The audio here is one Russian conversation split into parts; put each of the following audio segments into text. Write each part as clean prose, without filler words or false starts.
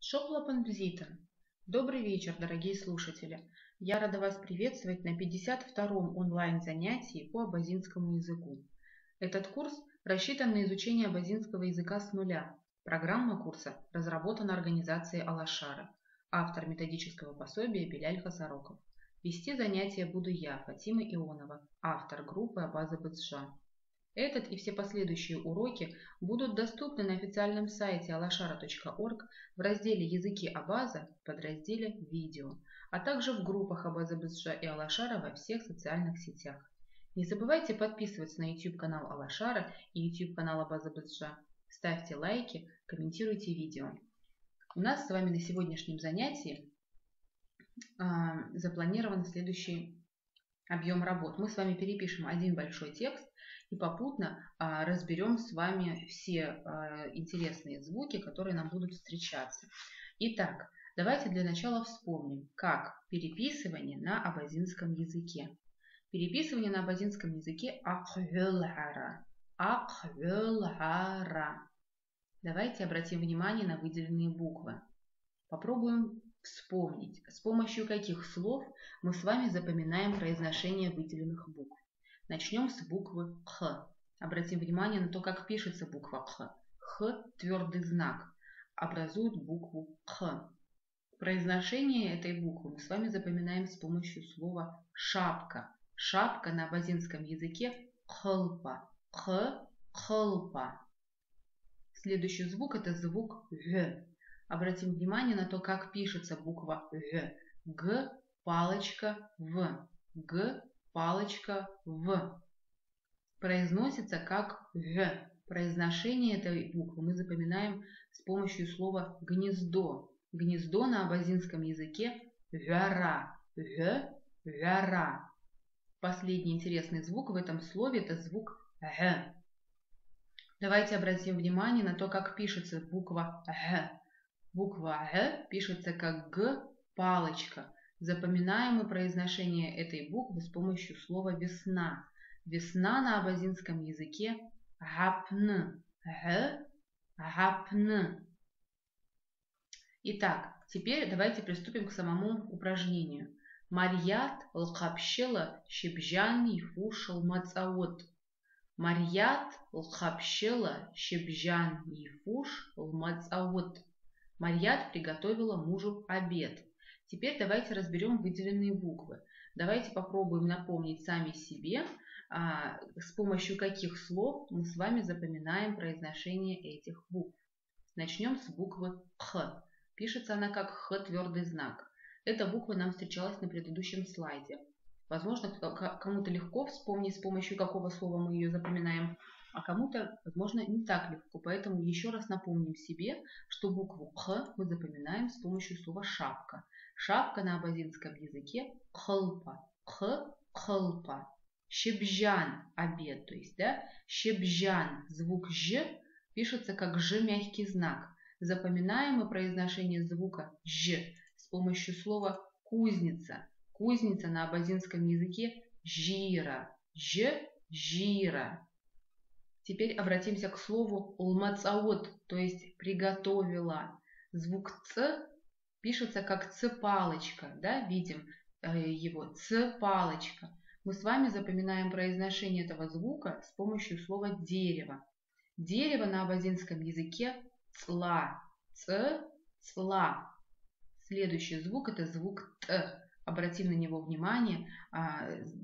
Шоплапан бзитан. Добрый вечер, дорогие слушатели. Я рада вас приветствовать на 52-м онлайн-занятии по абазинскому языку. Этот курс рассчитан на изучение абазинского языка с нуля. Программа курса разработана организацией Алашара. Автор методического пособия Беляль Хасароков. Вести занятия буду я, Фатима Ионова, автор группы Абаза Быцжа. Этот и все последующие уроки будут доступны на официальном сайте alashara.org в разделе «Языки Абаза» в подразделе «Видео», а также в группах Абаза Быцжа и Алашара во всех социальных сетях. Не забывайте подписываться на YouTube-канал Алашара и YouTube-канал Абаза Быцжа. Ставьте лайки, комментируйте видео. У нас с вами на сегодняшнем занятии запланирован следующий объем работ. Мы с вами перепишем один большой текст и попутно разберем с вами все интересные звуки, которые нам будут встречаться. Итак, давайте для начала вспомним, как переписывание на абазинском языке. Переписывание на абазинском языке ахвелхара. Ахвелхара. Давайте обратим внимание на выделенные буквы. Попробуем вспомнить, с помощью каких слов мы с вами запоминаем произношение выделенных букв. Начнем с буквы Х. Обратим внимание на то, как пишется буква Х. Х – твердый знак, образует букву Х. Произношение этой буквы мы с вами запоминаем с помощью слова шапка. Шапка на абазинском языке – хлпа. Х – хлпа. Следующий звук – это звук Г. Обратим внимание на то, как пишется буква Г. Г – палочка В. Г – палочка В. Произносится как Г. Произношение этой буквы мы запоминаем с помощью слова гнездо. Гнездо на абазинском языке вяра. Г – вяра. Последний интересный звук в этом слове – это звук Г. Давайте обратим внимание на то, как пишется буква Г. Буква Г пишется как Г – палочка. Запоминаем мы произношение этой буквы с помощью слова весна. Весна на абазинском языке гапн. Г – гапн. Итак, теперь давайте приступим к самому упражнению. Марьят лхапщела щебжан ефушал мацаот. Марьят лхапщела щебжан ефуш мацаот. Марьят приготовила мужу обед. Теперь давайте разберем выделенные буквы. Давайте попробуем напомнить сами себе, с помощью каких слов мы с вами запоминаем произношение этих букв. Начнем с буквы Х. Пишется она как Х твердый знак. Эта буква нам встречалась на предыдущем слайде. Возможно, кому-то легко вспомнить, с помощью какого слова мы ее запоминаем, а кому-то, возможно, не так легко. Поэтому еще раз напомним себе, что букву Х мы запоминаем с помощью слова шапка. Шапка на абазинском языке хлпа. Х – хлпа. Щебжан – обед. То есть, да, щебжан, звук Ж пишется как Ж мягкий знак. Запоминаем мы произношение звука Ж с помощью слова кузница. Кузница на абазинском языке жира. Ж – жира. Теперь обратимся к слову лмацаот, то есть приготовила. Звук Ц пишется как Ц-палочка, да, видим его, Ц-палочка. Мы с вами запоминаем произношение этого звука с помощью слова дерево. Дерево на абазинском языке цла. Ц, цла. Следующий звук – это звук Т. Обратим на него внимание,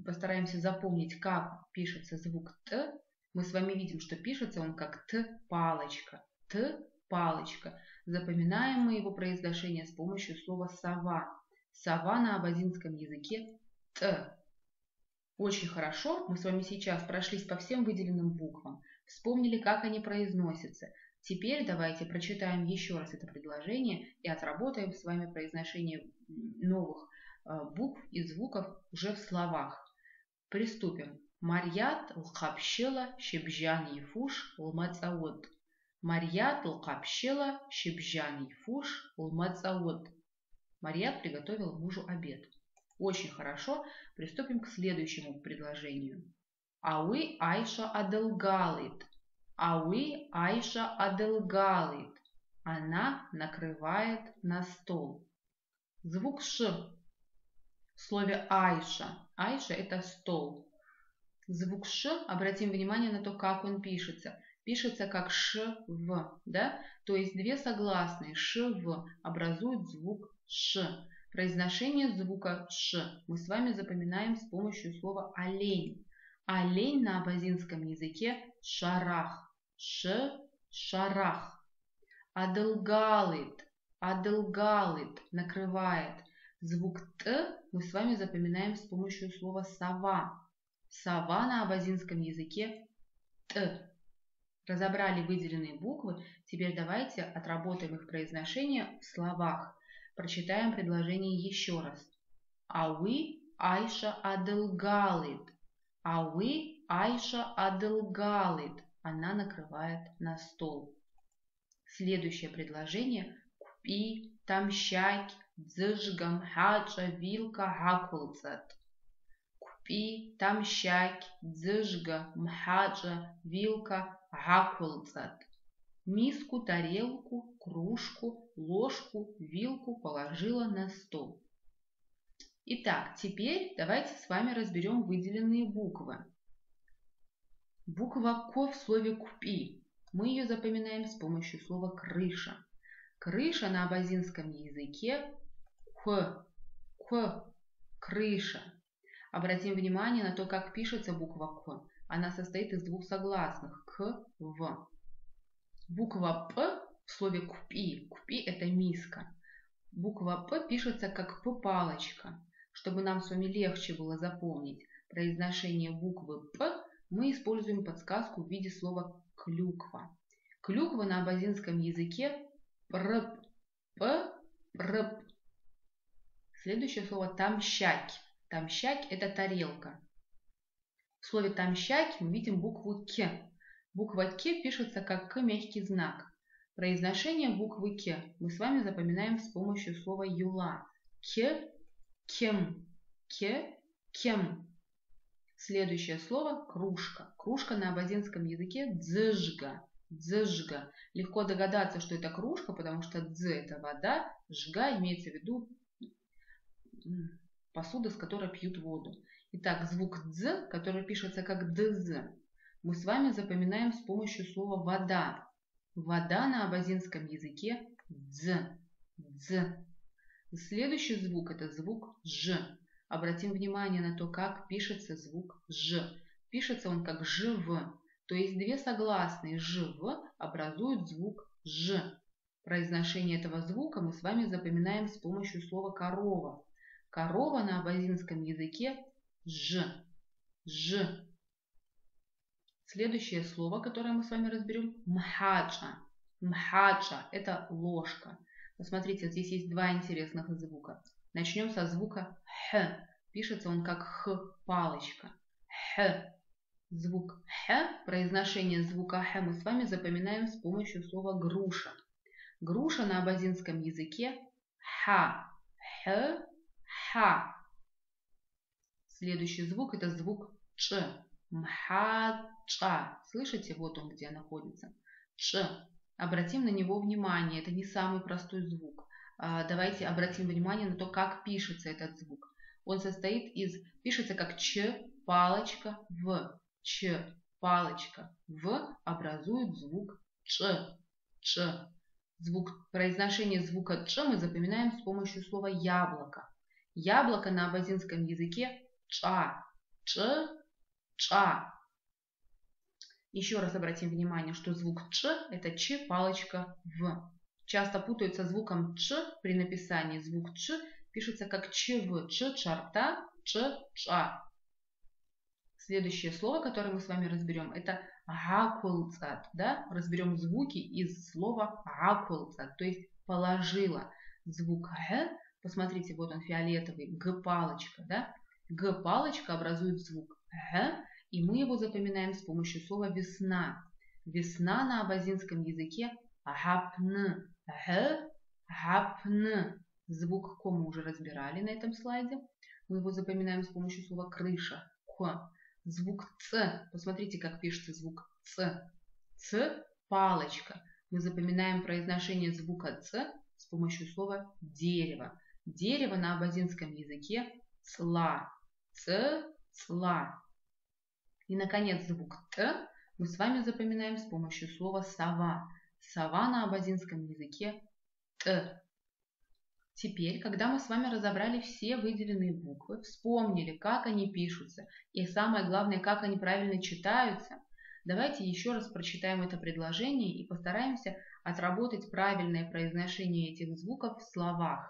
постараемся запомнить, как пишется звук Т. Мы с вами видим, что пишется он как Т-палочка. Т-палочка. Запоминаем мы его произношение с помощью слова сова. Сова на абазинском языке Т. Очень хорошо. Мы с вами сейчас прошлись по всем выделенным буквам. Вспомнили, как они произносятся. Теперь давайте прочитаем еще раз это предложение и отработаем с вами произношение новых букв и звуков уже в словах. Приступим. Марьят лхапщела щебжан ефуш лмацаот. Марьят лхапщела щебжан ефуш лмацаот. Марьят приготовила мужу обед. Очень хорошо. Приступим к следующему предложению. Ауи Айша аделгалит. Ауи Айша аделгалит. Она накрывает на стол. Звук Ш в слове Айша. Айша – это стол. Звук Ш, обратим внимание на то, как он пишется. Пишется как Ш, В, да? То есть две согласные Ш, В образуют звук Ш. Произношение звука Ш мы с вами запоминаем с помощью слова олень. Олень на абазинском языке шарах. Ш, шарах. Адылгалит, адылгалит, накрывает. Звук Т мы с вами запоминаем с помощью слова сова. Сова на абазинском языке Т. Разобрали выделенные буквы, теперь давайте отработаем их произношение в словах. Прочитаем предложение еще раз. Ауи Айша адылгалит. Ауи Айша адылгалит. Она накрывает на стол. Следующее предложение. Купи, тамщак, дзыжгам, хаджа, вилка, хакулцат. Купи, тамщак, дзыжга, мхаджа, вилка, хакулцат. Миску, тарелку, кружку, ложку, вилку положила на стол. Итак, теперь давайте с вами разберем выделенные буквы. Буква К в слове купи. Мы ее запоминаем с помощью слова крыша. Крыша на абазинском языке К, крыша. Обратим внимание на то, как пишется буква К. Она состоит из двух согласных К, В. Буква П в слове купи. Купи – это миска. Буква П пишется как П-палочка. Чтобы нам с вами легче было запомнить произношение буквы П, мы используем подсказку в виде слова клюква. Клюква на абазинском языке прп, п, прп. Следующее слово тамщак. Тамщак – это тарелка. В слове тамщак мы видим букву К. Буква К пишется как К мягкий знак. Произношение буквы К мы с вами запоминаем с помощью слова юла. К, кем, К, кем. Следующее слово – кружка. Кружка на абазинском языке – дзыжга. Дзыжга. Легко догадаться, что это кружка, потому что дзы – это вода, жга имеется в виду посуда, с которой пьют воду. Итак, звук дз, который пишется как дз, мы с вами запоминаем с помощью слова вода. Вода на абазинском языке – дз. Дз. Следующий звук – это звук ж. Обратим внимание на то, как пишется звук Ж. Пишется он как ЖВ, то есть две согласные ЖВ образуют звук Ж. Произношение этого звука мы с вами запоминаем с помощью слова корова. Корова на абазинском языке Ж. Ж. Следующее слово, которое мы с вами разберем – мхаджа. Мхаджа – это ложка. Посмотрите, здесь есть два интересных звука. Начнем со звука Х. Пишется он как Х, палочка. Х. Звук Х, произношение звука Х мы с вами запоминаем с помощью слова груша. Груша на абазинском языке Ха. Х, Ха. Следующий звук – это звук Ч. Мхача. Слышите? Вот он где находится. Ч. Обратим на него внимание. Это не самый простой звук. Давайте обратим внимание на то, как пишется этот звук. Он пишется как Ч, палочка, В. Ч, палочка, В образует звук Ч. Ч. Произношение звука Ч мы запоминаем с помощью слова яблоко. Яблоко на абазинском языке Ча. Ч, Ча. Еще раз обратим внимание, что звук Ч – это Ч, палочка, В. Часто путают со звуком Ч при написании. Звук Ч пишется как ЧВ. Ч, чарта, Ч, ча. Следующее слово, которое мы с вами разберем, это гакулцат. Да? Разберем звуки из слова гакулцат, то есть положила. Звук Г, посмотрите, вот он фиолетовый, Г-палочка. Да? Г-палочка образует звук Г, и мы его запоминаем с помощью слова весна. Весна на абазинском языке гапн. Г, гапн. Звук К мы уже разбирали на этом слайде. Мы его запоминаем с помощью слова крыша. К. Звук Ц. Посмотрите, как пишется звук Ц. Ц – палочка. мы запоминаем произношение звука «ц» с помощью слова «дерево». Дерево на абазинском языке «цла». «Цла». И, наконец, звук «т» мы с вами запоминаем с помощью слова «сова». Сова на абазинском языке «т». Теперь, когда мы с вами разобрали все выделенные буквы, вспомнили, как они пишутся, и самое главное, как они правильно читаются, давайте еще раз прочитаем это предложение и постараемся отработать правильное произношение этих звуков в словах.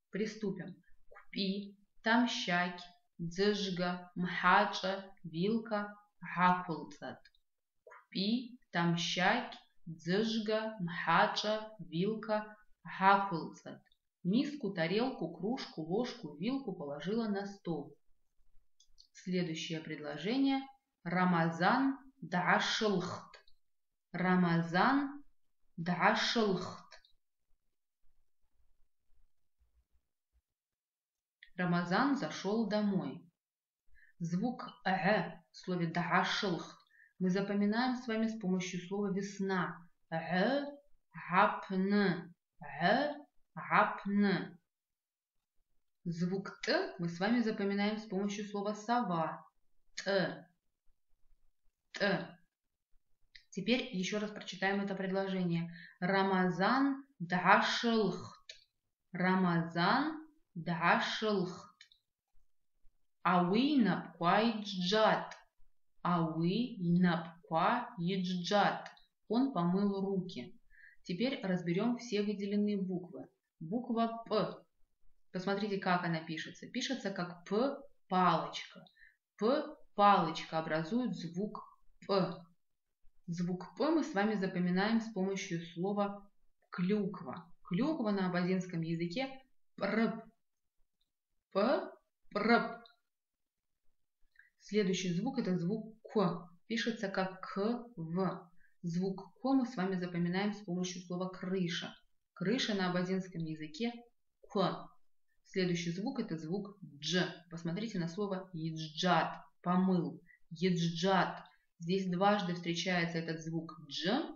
Приступим. Купи, тамщаки, дзыжга, мхача, вилка, гакулцат. Купи, тамщаки, дзыжга, мхача, вилка, гакулцат. Миску, тарелку, кружку, ложку, вилку положила на стол. Следующее предложение. Рамазан дашылхт. Рамазан дашылхт. Рамазан зашел домой. Звук «г» в слове дашылхт мы запоминаем с вами с помощью слова «весна». «Г» гапн. «Г» гапн. Звук «т» мы с вами запоминаем с помощью слова «сова». «Т». «Т». Теперь еще раз прочитаем это предложение. Рамазан дашылхт. Рамазан дашылхт. Ауи напква иджджат. Ауи напква иджджат. Он помыл руки. Теперь разберем все выделенные буквы. Буква «П». Посмотрите, как она пишется. Пишется как «П» палочка. «П» палочка образует звук «П». Звук «П» мы с вами запоминаем с помощью слова «клюква». Клюква на абазинском языке «прп». «П», «прп». Следующий звук – это звук «к». Пишется как «к-в». Звук «к» мы с вами запоминаем с помощью слова «крыша». Крыша на абазинском языке «к». Следующий звук – это звук «дж». Посмотрите на слово «еджджат» – «помыл». «Еджджат». Здесь дважды встречается этот звук «дж».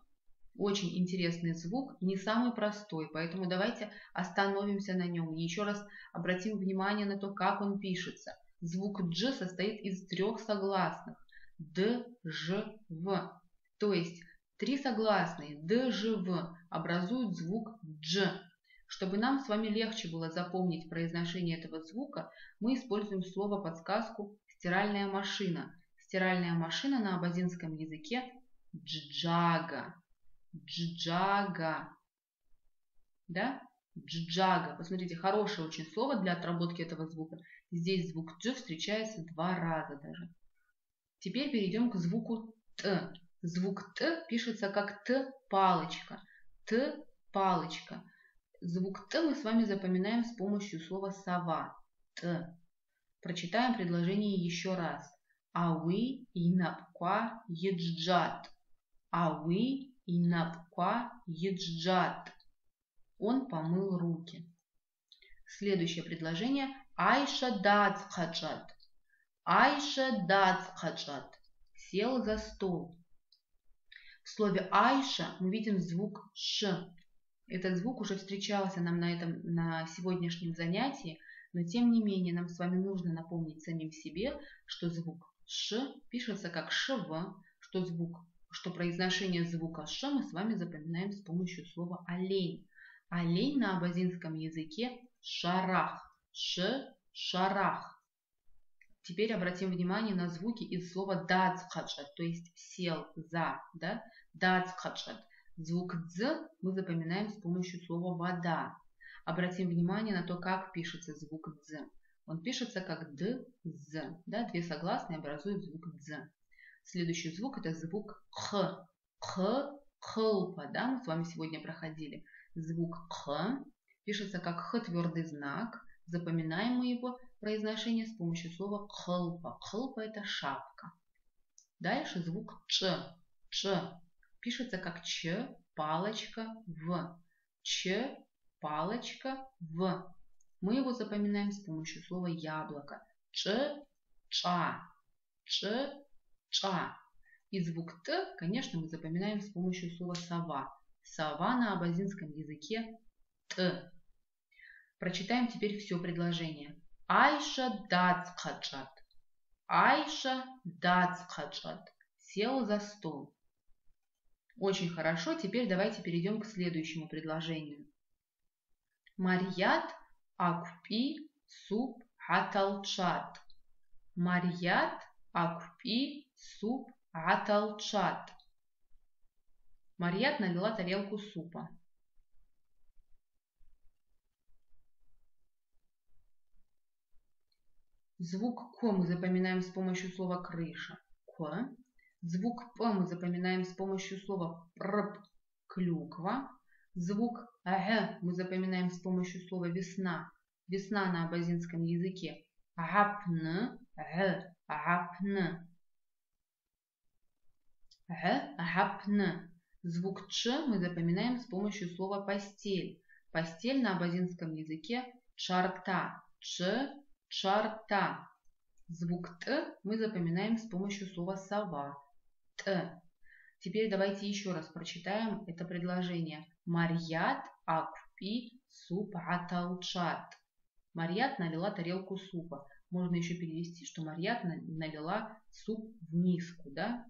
Очень интересный звук, не самый простой, поэтому давайте остановимся на нем и еще раз обратим внимание на то, как он пишется. Звук «дж» состоит из 3 согласных – «д», «ж», «в». То есть 3 согласные «д», «ж», «в» образуют звук «дж». Чтобы нам с вами легче было запомнить произношение этого звука, мы используем слово-подсказку «стиральная машина». Стиральная машина на абазинском языке «джджага». Джджага. Да? Джджага. Посмотрите, хорошее очень слово для отработки этого звука. Здесь звук «дж» встречается 2 раза даже. Теперь перейдем к звуку «т». Звук «т» пишется как «т-палочка». «Т-палочка». Звук «т» мы с вами запоминаем с помощью слова «сова». «Т». Прочитаем предложение еще раз. Ауи инапква еджджат. Ауи инапква еджджат. Он помыл руки. Следующее предложение. Айша дацхаджат. Айша дацхаджат. Сел за стол. В слове Айша мы видим звук «ш». Этот звук уже встречался нам на сегодняшнем занятии, но тем не менее нам с вами нужно напомнить самим себе, что звук «ш» пишется как «шв», что произношение звука «ш» мы с вами запоминаем с помощью слова «олень». Олень на абазинском языке «шарах». «Шарах». Теперь обратим внимание на звуки из слова «дацхаджат», то есть «сел за». Да? «Дацхаджат». Звук «дз» мы запоминаем с помощью слова «вода». Обратим внимание на то, как пишется звук «дз». Он пишется как «д-з». Да? 2 согласные образуют звук «дз». Следующий звук – это звук «х». «Х», «хлпа». Да? Мы с вами сегодня проходили. Звук «х» пишется как «х» твердый знак. Запоминаем мы его произношение с помощью слова «хлпа». «Хлпа» – это шапка. Дальше звук «ч». «Ч» пишется как «ч», палочка, «в». «Ч», палочка, «в». Мы его запоминаем с помощью слова «яблоко». «Ч-ча». «Ч-ча». И звук «т», конечно, мы запоминаем с помощью слова «сова». Сова на абазинском языке Т. Прочитаем теперь все предложение. Айша дацкачат. Айша дацкачат. Сел за стол. Очень хорошо. Теперь давайте перейдем к следующему предложению. Марьят акпи суп аталчат. Марьят акпи суп аталчат. Марьят налила тарелку супа. Звук К мы запоминаем с помощью слова крыша. К. Звук П мы запоминаем с помощью слова прп. Клюква. Звук Г мы запоминаем с помощью слова весна. Весна на абазинском языке. Гапн. Г. Гапн. Г. Гапн. Звук Ч мы запоминаем с помощью слова постель. Постель на абазинском языке чарта. Ч. Чарта. Звук Т мы запоминаем с помощью слова сова. Т. Теперь давайте еще раз прочитаем это предложение. Марьят акпи суп аталчат. Марьят налила тарелку супа. Можно еще перевести, что Марьят налила суп в миску, да?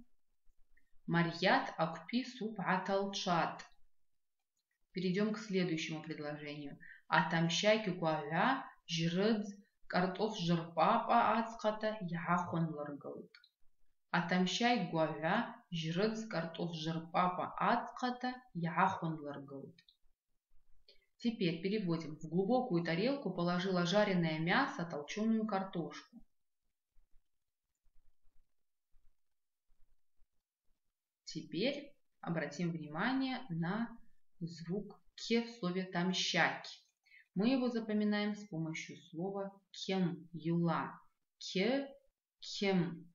Марьят акпи суп аталчат. Перейдем к следующему предложению. Атамщай кюкуавя жрыдз картоф жырпапа ацката яхон ларгылт. Атамщай гуавя жрыдз картоф жырпапа ацката яхон ларгылт. Теперь переводим. В глубокую тарелку положила жареное мясо, толченую картошку. Теперь обратим внимание на звук К в слове тамщаки. Мы его запоминаем с помощью слова кем, юла. К, кем.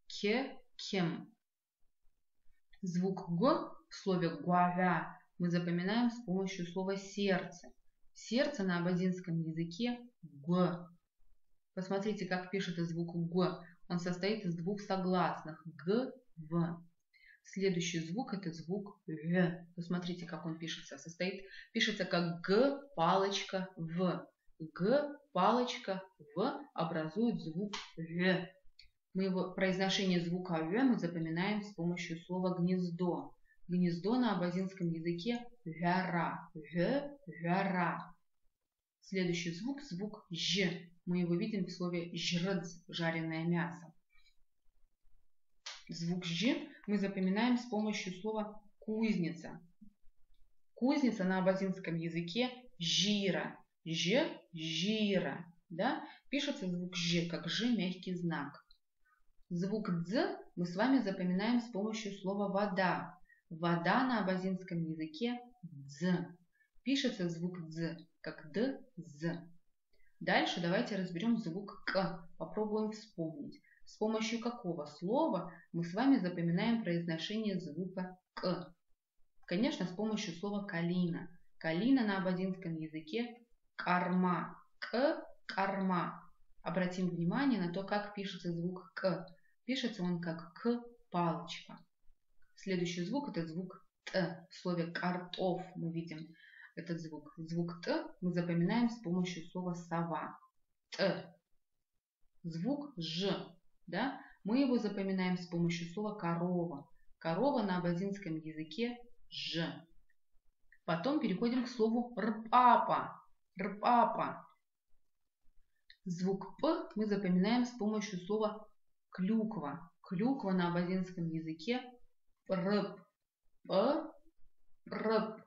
К, кем. Звук Г в слове гуавя мы запоминаем с помощью слова сердце. Сердце на абазинском языке Г. Посмотрите, как пишется звук Г. Он состоит из двух согласных Г, В. Следующий звук это звук Г. Посмотрите, как он пишется. Пишется как Г, палочка, В. Г, палочка, В образует звук Г. Произношение звука Г мы запоминаем с помощью слова гнездо. Гнездо на абазинском языке вяра. Г, вяра. Следующий звук Ж. Мы его видим в слове жрыдз, жареное мясо. Звук Ж мы запоминаем с помощью слова кузница. Кузница на абазинском языке жира. Ж, жира. Да? Пишется звук Ж, как Ж, мягкий знак. Звук Дз мы с вами запоминаем с помощью слова вода. Вода на абазинском языке Дз. Пишется звук Дз, как Д, З. Дальше давайте разберем звук К. Попробуем вспомнить. С помощью какого слова мы с вами запоминаем произношение звука К? Конечно, с помощью слова калина. Калина на абазинском языке карма. К, карма. Обратим внимание на то, как пишется звук К. Пишется он как К, палочка. Следующий звук это звук Т. В слове картоф мы видим этот звук. Звук Т мы запоминаем с помощью слова сова. Т. Звук Ж. Да? Мы его запоминаем с помощью слова корова. Корова на абазинском языке Ж. Потом переходим к слову рпапа. Рпапа. Звук П мы запоминаем с помощью слова клюква. Клюква на абазинском языке прп. П, прп.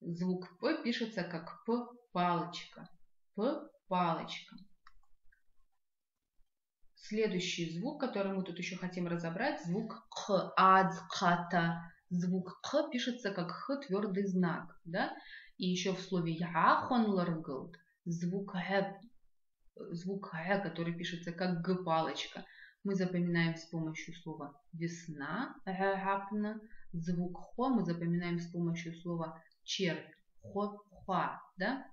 Звук П пишется как П, палочка. П, палочка. Следующий звук, который мы тут еще хотим разобрать, звук Х, ацката. Звук Х пишется как Х, твердый знак. Да? И еще в слове яхон ларгылт звук Г, который пишется как Г, палочка, мы запоминаем с помощью слова весна. Гапна. Звук Хо мы запоминаем с помощью слова червь. Хо-хва. Да?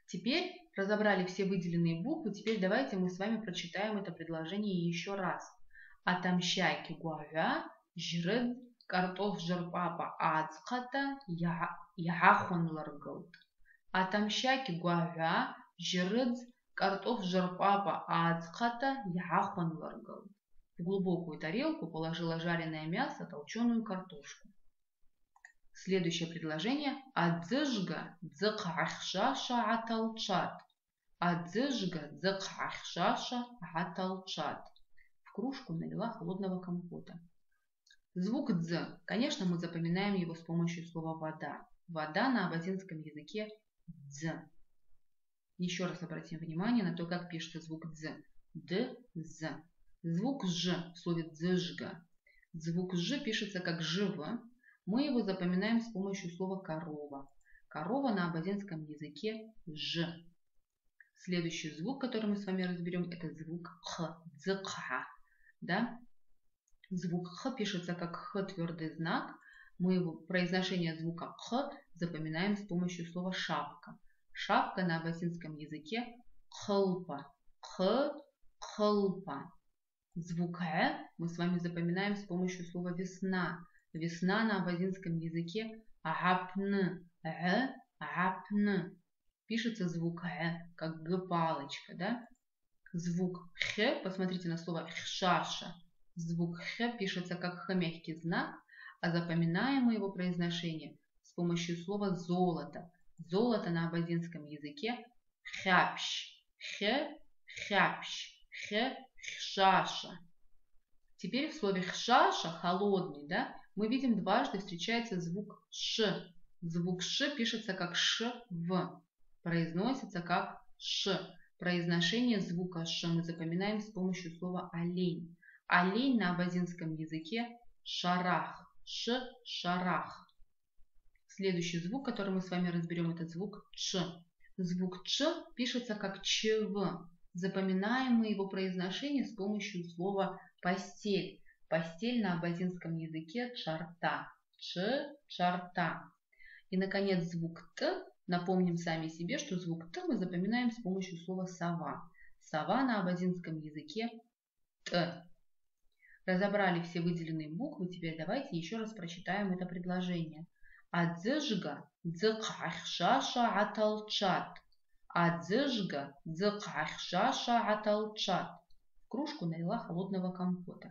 Теперь разобрали все выделенные буквы. Теперь давайте мы с вами прочитаем это предложение еще раз. Атамщай кюгуавя жред картоф жырпапа ацхата яхон ларгылт. Атамщаки гуага жирыдз картоф жырпапа ацхата яхон ларгылт. В глубокую тарелку положила жареное мясо, толченую картошку. Следующее предложение. Адзыжга дзыкахшаша аталчат. Адзыжга дзыкахшаша аталчат. В кружку налила холодного компота. Звук «дз», конечно, мы запоминаем его с помощью слова «вода». Вода на абазинском языке «дз». Еще раз обратим внимание на то, как пишется звук «дз». «Д-з». Звук «ж» в слове «дзыжга». Звук «ж» пишется как «жив». Мы его запоминаем с помощью слова «корова». Корова на абазинском языке «ж». Следующий звук, который мы с вами разберем, это звук «х», «дзыкха». Да? Звук «х» пишется как «х» твердый знак. Мы его произношение звука «х» запоминаем с помощью слова «шапка». Шапка на абазинском языке «хылпа». «Х», «хылпа». Звук «э» мы с вами запоминаем с помощью слова «весна». Весна на абазинском языке «агапны». «Э», «агапны». Пишется звук «э» как «г» да? Звук «х», посмотрите на слово «хшаша». Звук «х» пишется как «х» мягкий знак, а запоминаем мы его произношение с помощью слова «золото». Золото на абазинском языке «хяпщ». «Х», «хяпщ», «х», «хшаша». Теперь в слове «хшаша» холодный, да, мы видим дважды встречается звук «ш». Звук «ш» пишется как «ш-в», произносится как «ш». Произношение звука «ш» мы запоминаем с помощью слова «олень». Олень на абазинском языке шарах. Шарах. Следующий звук, который мы с вами разберем, это звук ч. Звук ч пишется как чв. Запоминаем мы его произношение с помощью слова постель. Постель на абазинском языке чарта. Чарта. И, наконец, звук т. Напомним сами себе, что звук т мы запоминаем с помощью слова сова. Сова на абазинском языке т. Разобрали все выделенные буквы, теперь давайте еще раз прочитаем это предложение. Адзыжга дзыкахшаша аталчат. Адзыжга дзыкахшаша аталчат. В кружку налила холодного компота.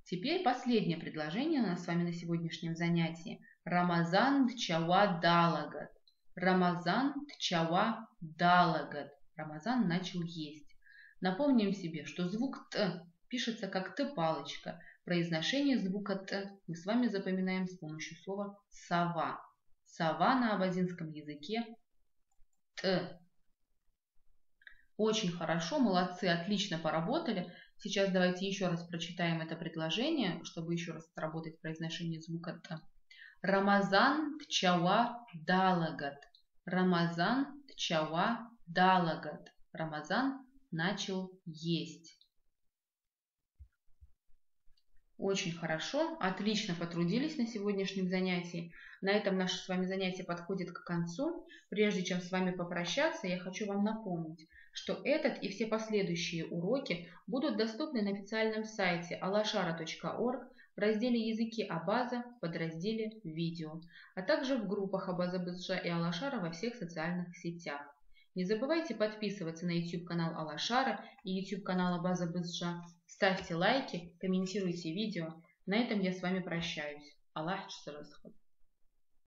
Теперь последнее предложение у нас с вами на сегодняшнем занятии. Рамазан тчава далагат. Рамазан тчава далагат. Рамазан начал есть. Напомним себе, что звук т пишется как «т-палочка». Произношение звука «т» мы с вами запоминаем с помощью слова «сова». Сова на абазинском языке «т». Очень хорошо, молодцы, отлично поработали. Сейчас давайте еще раз прочитаем это предложение, чтобы еще раз отработать произношение звука «т». Рамазан тчава далагат. Рамазан тчава далагат. Рамазан начал есть. Очень хорошо, отлично потрудились на сегодняшнем занятии. На этом наше с вами занятие подходит к концу. Прежде чем с вами попрощаться, я хочу вам напомнить, что этот и все последующие уроки будут доступны на официальном сайте alashara.org в разделе «Языки Абаза» в подразделе «Видео», а также в группах Абаза БСЖ и Алашара во всех социальных сетях. Не забывайте подписываться на YouTube-канал Алашара и YouTube-канал Абаза БСЖ. Ставьте лайки, комментируйте видео. На этом я с вами прощаюсь. Аллах.